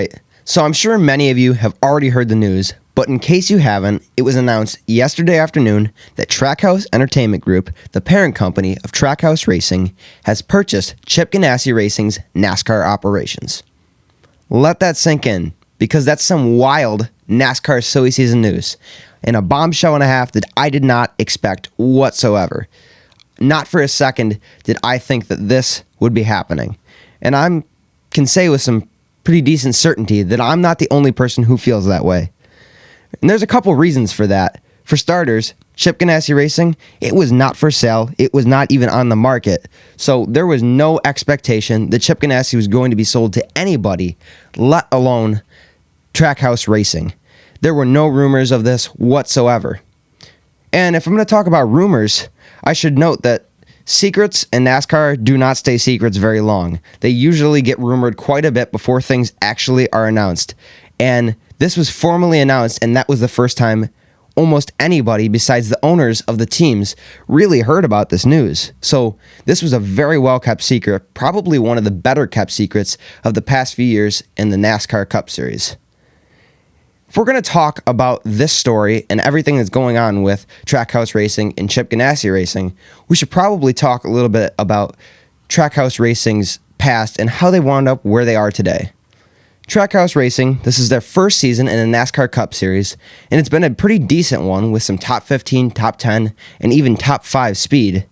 right, so I'm sure many of you have already heard the news, but in case you haven't, it was announced yesterday afternoon that Trackhouse Entertainment Group, the parent company of Trackhouse Racing, has purchased Chip Ganassi Racing's NASCAR operations. Let that sink in, because that's some wild NASCAR silly season news, and a bombshell and a half that I did not expect whatsoever. Not for a second did I think that this would be happening. And I can say with some pretty decent certainty that I'm not the only person who feels that way. And there's a couple reasons for that. For starters, Chip Ganassi Racing, it was not for sale. It was not even on the market. So there was no expectation that Chip Ganassi was going to be sold to anybody, let alone Trackhouse Racing. There were no rumors of this whatsoever. And if I'm going to talk about rumors, I should note that secrets in NASCAR do not stay secrets very long. They usually get rumored quite a bit before things actually are announced. And this was formally announced, and that was the first time almost anybody besides the owners of the teams really heard about this news. So this was a very well-kept secret, probably one of the better-kept secrets of the past few years in the NASCAR Cup Series. If we're going to talk about this story and everything that's going on with Trackhouse Racing and Chip Ganassi Racing, we should probably talk a little bit about Trackhouse Racing's past and how they wound up where they are today. Trackhouse Racing, this is their first season in a NASCAR Cup Series, and it's been a pretty decent one with some top 15, top 10, and even top 5 speed.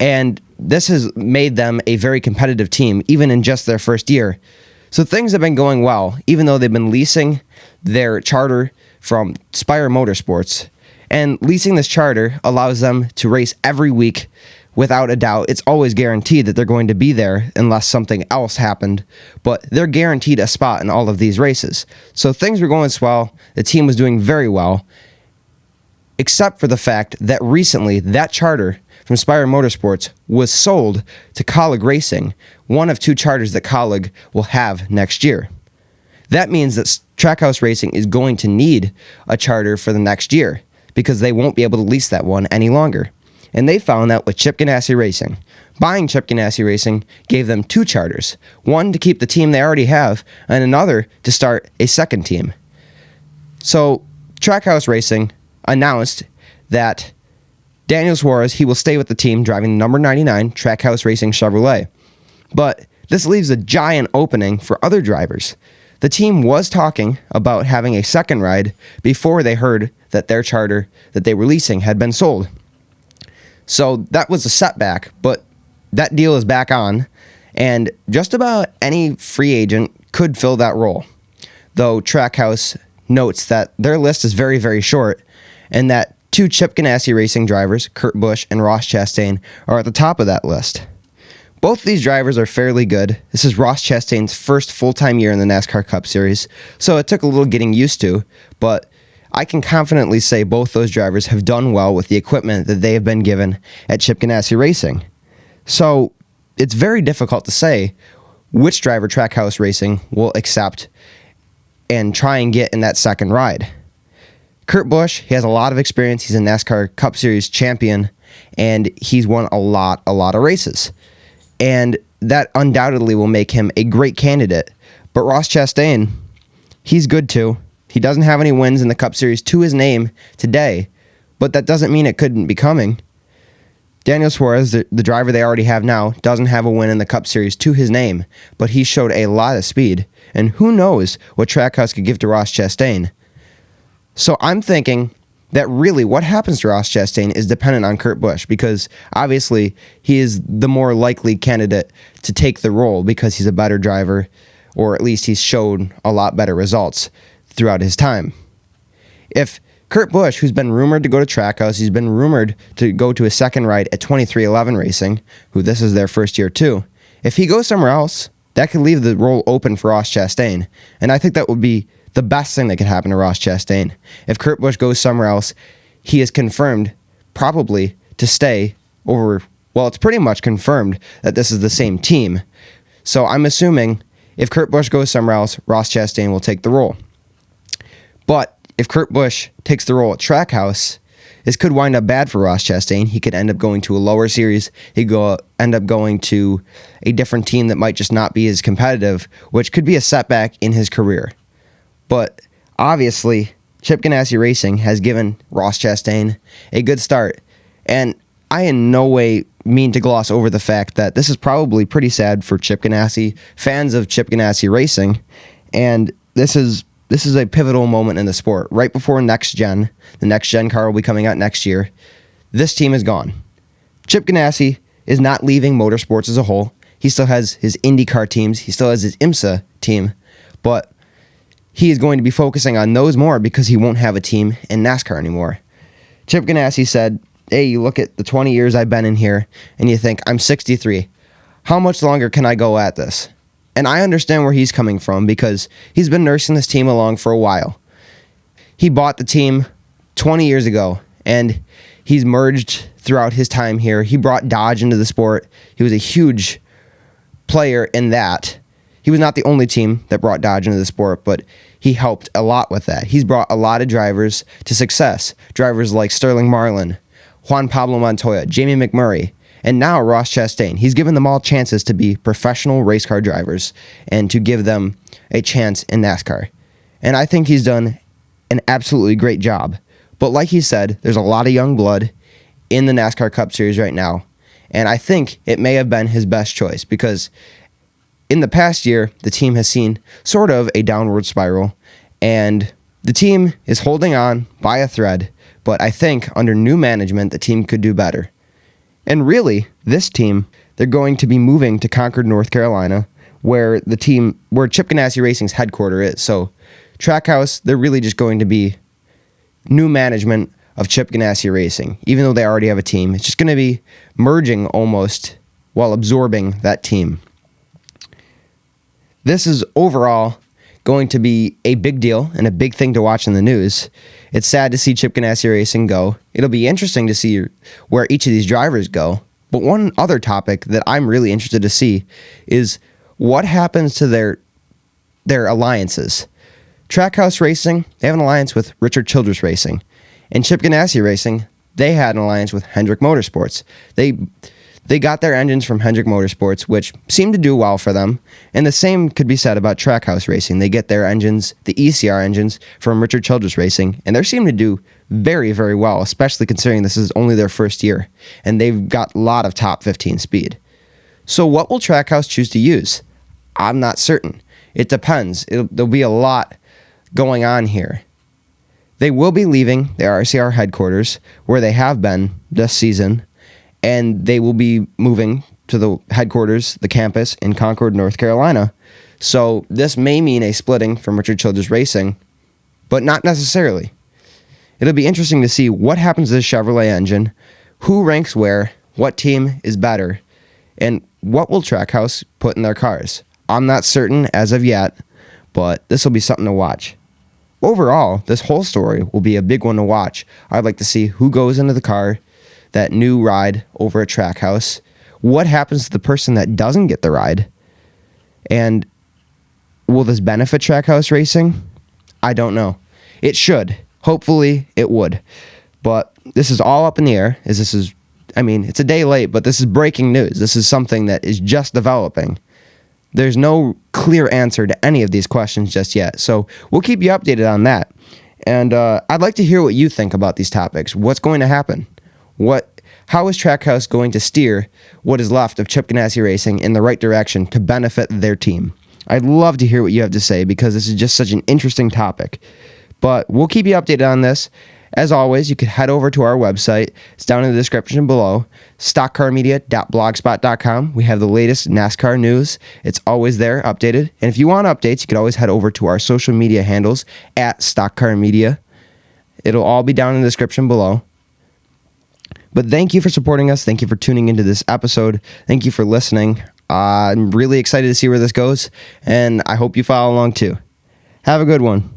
And this has made them a very competitive team, even in just their first year. So things have been going well, even though they've been leasing their charter from Spire Motorsports. And leasing this charter allows them to race every week without a doubt. It's always guaranteed that they're going to be there unless something else happened. But they're guaranteed a spot in all of these races. So things were going swell. The team was doing very well. Except for the fact that recently that charter from Spire Motorsports was sold to Kaulig Racing, one of 2 charters that Kaulig will have next year. That means that Trackhouse Racing is going to need a charter for the next year because they won't be able to lease that one any longer. And they found that with Chip Ganassi Racing. Buying Chip Ganassi Racing gave them 2 charters, one to keep the team they already have and another to start a second team. So Trackhouse Racing announced that Daniel Suarez, he will stay with the team driving number 99 Trackhouse Racing Chevrolet. But this leaves a giant opening for other drivers. The team was talking about having a second ride before they heard that their charter that they were leasing had been sold. So that was a setback, but that deal is back on, and just about any free agent could fill that role. Though Trackhouse notes that their list is very, very short, and that 2 Chip Ganassi Racing drivers, Kurt Busch and Ross Chastain, are at the top of that list. Both of these drivers are fairly good. This is Ross Chastain's first full-time year in the NASCAR Cup Series, so it took a little getting used to, but I can confidently say both those drivers have done well with the equipment that they have been given at Chip Ganassi Racing. So it's very difficult to say which driver Trackhouse Racing will accept and try and get in that second ride. Kurt Busch, he has a lot of experience. He's a NASCAR Cup Series champion, and he's won a lot of races. And that undoubtedly will make him a great candidate. But Ross Chastain, he's good too. He doesn't have any wins in the Cup Series to his name today, but that doesn't mean it couldn't be coming. Daniel Suarez, the driver they already have now, doesn't have a win in the Cup Series to his name, but he showed a lot of speed, and who knows what Trackhouse could give to Ross Chastain. So I'm thinking that really what happens to Ross Chastain is dependent on Kurt Busch, because obviously he is the more likely candidate to take the role because he's a better driver, or at least he's shown a lot better results throughout his time. If Kurt Busch, who's been rumored to go to Trackhouse, he's been rumored to go to a second ride at 2311 Racing, who this is their first year too. If he goes somewhere else, that could leave the role open for Ross Chastain, and I think that would be the best thing that could happen to Ross Chastain. If Kurt Busch goes somewhere else, he is confirmed probably to stay over, well, it's pretty much confirmed that this is the same team. So I'm assuming if Kurt Busch goes somewhere else, Ross Chastain will take the role. But if Kurt Busch takes the role at Trackhouse, this could wind up bad for Ross Chastain. He could end up going to a lower series. He could end up going to a different team that might just not be as competitive, which could be a setback in his career. But obviously, Chip Ganassi Racing has given Ross Chastain a good start. And I in no way mean to gloss over the fact that this is probably pretty sad for Chip Ganassi, fans of Chip Ganassi Racing. And this is a pivotal moment in the sport. Right before next gen, the next gen car will be coming out next year, this team is gone. Chip Ganassi is not leaving motorsports as a whole. He still has his IndyCar teams. He still has his IMSA team. But he is going to be focusing on those more because he won't have a team in NASCAR anymore. Chip Ganassi said, hey, you look at the 20 years I've been in here, and you think, I'm 63. How much longer can I go at this? And I understand where he's coming from because he's been nursing this team along for a while. He bought the team 20 years ago, and he's merged throughout his time here. He brought Dodge into the sport. He was a huge player in that. He was not the only team that brought Dodge into the sport, but he helped a lot with that. He's brought a lot of drivers to success. Drivers like Sterling Marlin, Juan Pablo Montoya, Jamie McMurray, and now Ross Chastain. He's given them all chances to be professional race car drivers and to give them a chance in NASCAR. And I think he's done an absolutely great job. But like he said, there's a lot of young blood in the NASCAR Cup Series right now. And I think it may have been his best choice because in the past year, the team has seen sort of a downward spiral. And the team is holding on by a thread. But I think under new management, the team could do better. And really, this team, they're going to be moving to Concord, North Carolina, where Chip Ganassi Racing's headquarters is. So Trackhouse, they're really just going to be new management of Chip Ganassi Racing. Even though they already have a team, it's just going to be merging almost while absorbing that team. This is overall going to be a big deal and a big thing to watch in the news. It's sad to see Chip Ganassi Racing go. It'll be interesting to see where each of these drivers go. But one other topic that I'm really interested to see is what happens to their alliances. Trackhouse Racing, they have an alliance with Richard Childress Racing. And Chip Ganassi Racing, they had an alliance with Hendrick Motorsports. They got their engines from Hendrick Motorsports, which seemed to do well for them. And the same could be said about Trackhouse Racing. They get their engines, the ECR engines, from Richard Childress Racing, and they seem to do very, very well, especially considering this is only their first year, and they've got a lot of top 15 speed. So what will Trackhouse choose to use? I'm not certain. It depends. There'll be a lot going on here. They will be leaving their RCR headquarters, where they have been this season, and they will be moving to the headquarters, the campus in Concord, North Carolina. So this may mean a splitting from Richard Childress Racing, but not necessarily. It'll be interesting to see what happens to the Chevrolet engine, who ranks where, what team is better, and what will Trackhouse put in their cars. I'm not certain as of yet, but this will be something to watch. Overall, this whole story will be a big one to watch. I'd like to see who goes into the car, that new ride over at Trackhouse. What happens to the person that doesn't get the ride? And will this benefit Trackhouse Racing? I don't know. It should. Hopefully it would. But this is all up in the air. It's a day late, but this is breaking news. This is something that is just developing. There's no clear answer to any of these questions just yet. So we'll keep you updated on that. And I'd like to hear what you think about these topics. What's going to happen? How is Trackhouse going to steer what is left of Chip Ganassi Racing in the right direction to benefit their team? I'd love to hear what you have to say because this is just such an interesting topic. But we'll keep you updated on this. As always, you can head over to our website. It's down in the description below, stockcarmedia.blogspot.com. We have the latest NASCAR news. It's always there, updated. And if you want updates, you can always head over to our social media handles at stockcarmedia. It'll all be down in the description below. But thank you for supporting us. Thank you for tuning into this episode. Thank you for listening. I'm really excited to see where this goes, and I hope you follow along too. Have a good one.